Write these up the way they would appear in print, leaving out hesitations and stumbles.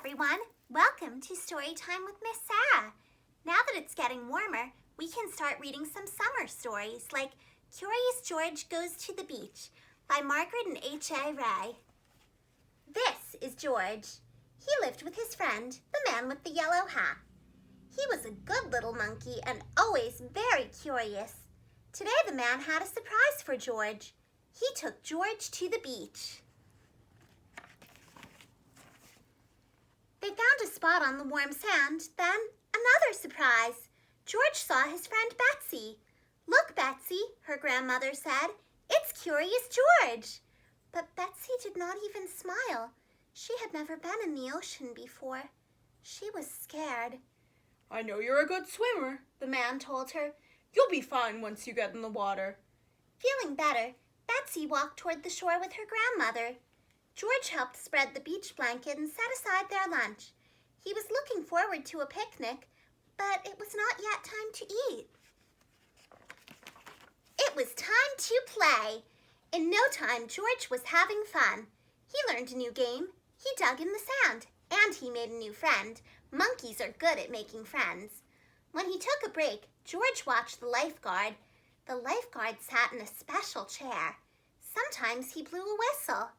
everyone. Welcome to Storytime with Miss Sarah. Now that it's getting warmer, we can start reading some summer stories like Curious George Goes to the Beach by Margret and H.A. This is George. He lived with his friend, the man with the yellow hat. He was a good little monkey and always very curious. Today the man had a surprise for George. He took George to the beach. They found a spot on the warm sand, then another surprise. George saw his friend Betsy. "Look, Betsy," her grandmother said, "it's Curious George." But Betsy did not even smile. She had never been in the ocean before. She was scared. "I know you're a good swimmer," the man told her. "You'll be fine once you get in the water." Feeling better, Betsy walked toward the shore with her grandmother. George helped spread the beach blanket and set aside their lunch. He was looking forward to a picnic, but it was not yet time to eat. It was time to play. In no time, George was having fun. He learned a new game, he dug in the sand, and he made a new friend. Monkeys are good at making friends. When he took a break, George watched the lifeguard. The lifeguard sat in a special chair. Sometimes he blew a whistle.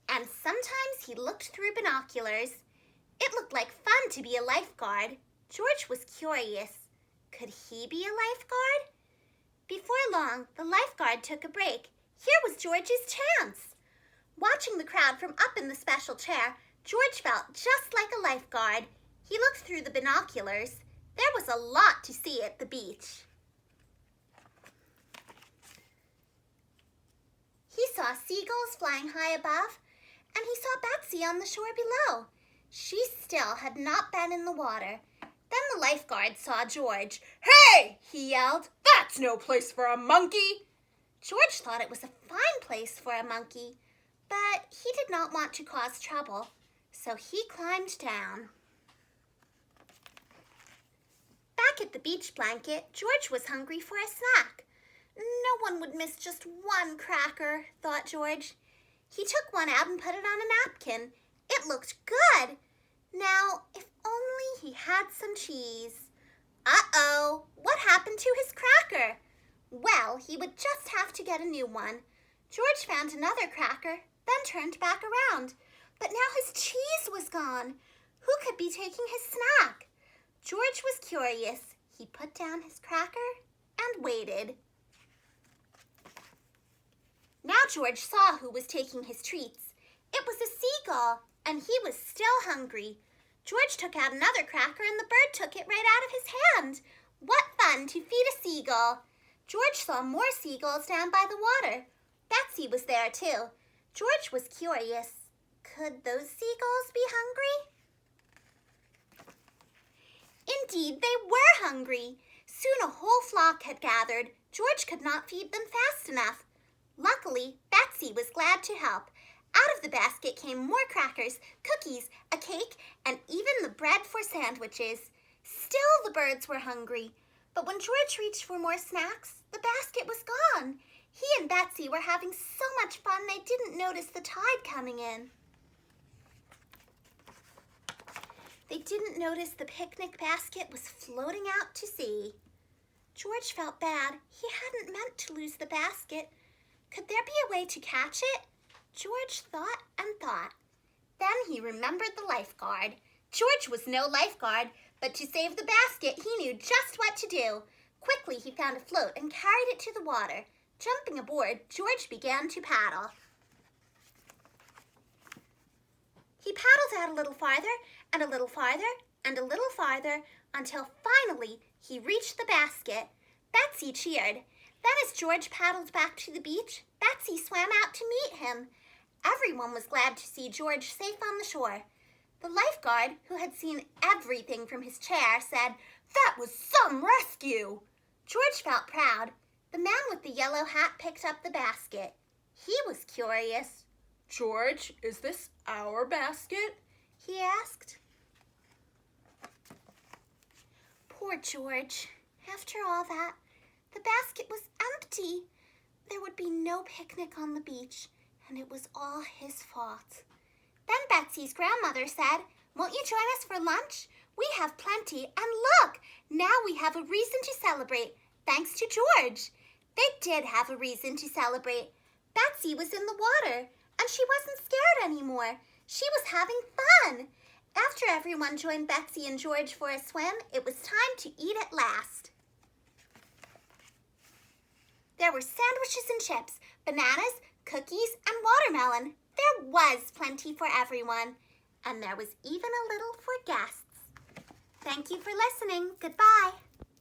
And sometimes he looked through binoculars. It looked like fun to be a lifeguard. George was curious. Could he be a lifeguard? Before long, the lifeguard took a break. Here was George's chance. Watching the crowd from up in the special chair, George felt just like a lifeguard. He looked through the binoculars. There was a lot to see at the beach. He saw seagulls flying high above, and he saw Betsy on the shore below. She still had not been in the water. Then the lifeguard saw George. "Hey!" he yelled. "That's no place for a monkey!" George thought it was a fine place for a monkey, but he did not want to cause trouble, so he climbed down. Back at the beach blanket, George was hungry for a snack. No one would miss just one cracker, thought George. He took one out and put it on a napkin. It looked good. Now, if only he had some cheese. Uh-oh, what happened to his cracker? Well, he would just have to get a new one. George found another cracker, then turned back around. But now his cheese was gone. Who could be taking his snack? George was curious. He put down his cracker and waited. Now George saw who was taking his treats. It was a seagull, and he was still hungry. George took out another cracker, and the bird took it right out of his hand. What fun to feed a seagull! George saw more seagulls down by the water. Betsy was there, too. George was curious. Could those seagulls be hungry? Indeed, they were hungry. Soon a whole flock had gathered. George could not feed them fast enough. Luckily, Betsy was glad to help. Out of the basket came more crackers, cookies, a cake, and even the bread for sandwiches. Still the birds were hungry. But when George reached for more snacks, the basket was gone. He and Betsy were having so much fun they didn't notice the tide coming in. They didn't notice the picnic basket was floating out to sea. George felt bad. He hadn't meant to lose the basket. Could there be a way to catch it? George thought and thought. Then he remembered the lifeguard. George was no lifeguard, but to save the basket, he knew just what to do. Quickly, he found a float and carried it to the water. Jumping aboard, George began to paddle. He paddled out a little farther, and a little farther, and a little farther, until finally he reached the basket. Betsy cheered. Then as George paddled back to the beach, Betsy swam out to meet him. Everyone was glad to see George safe on the shore. The lifeguard, who had seen everything from his chair, said, "That was some rescue!" George felt proud. The man with the yellow hat picked up the basket. He was curious. "George, is this our basket?" he asked. Poor George. After all that, the basket was empty. There would be no picnic on the beach, and it was all his fault. Then Betsy's grandmother said, "Won't you join us for lunch? We have plenty, and look, now we have a reason to celebrate, thanks to George." They did have a reason to celebrate. Betsy was in the water, and she wasn't scared anymore. She was having fun. After everyone joined Betsy and George for a swim, it was time to eat at last. There were sandwiches and chips, bananas, cookies, and watermelon. There was plenty for everyone, and there was even a little for guests. Thank you for listening. Goodbye.